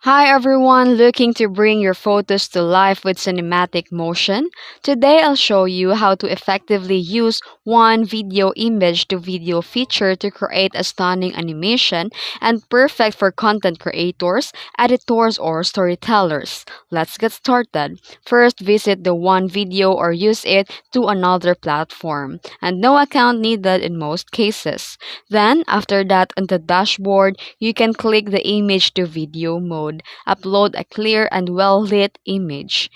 Hi everyone, looking to bring your photos to life with cinematic motion? Today I'll show you how to effectively use Wan.Video image to video feature to create a stunning animation and perfect for content creators, editors, or storytellers. Let's get started. First, visit the Wan.Video or use it to another platform, and no account needed in most cases. Then, after that, on the dashboard, you can click the image to video mode. Upload a clear and well-lit image,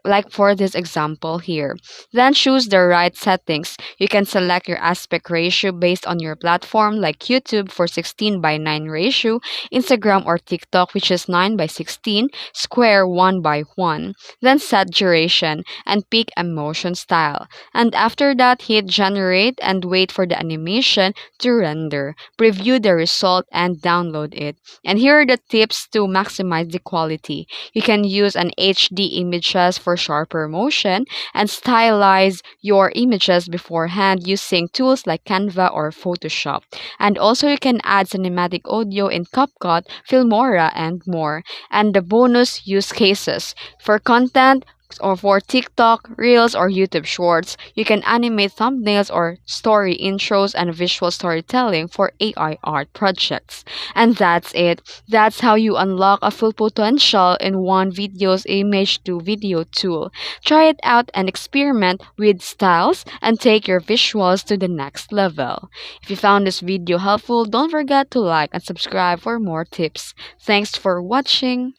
like for this example here. Then choose the right settings. You can select your aspect ratio based on your platform, like YouTube for 16:9 ratio, Instagram or TikTok which is 9:16, Square 1:1. Then set duration and pick a motion style. And after that, hit generate and wait for the animation to render. Preview the result and download it. And here are the tips to maximize the quality. You can use an HD images for sharper motion and stylize your images beforehand using tools like Canva or Photoshop. And also you can add cinematic audio in CapCut, Filmora, and more. And the bonus use cases. For content, or for TikTok, Reels, or YouTube Shorts, you can animate thumbnails or story intros and visual storytelling for AI art projects. And that's it. That's how you unlock a full potential in Wan.Video's image to video tool. Try it out and experiment with styles and take your visuals to the next level. If you found this video helpful, don't forget to like and subscribe for more tips. Thanks for watching.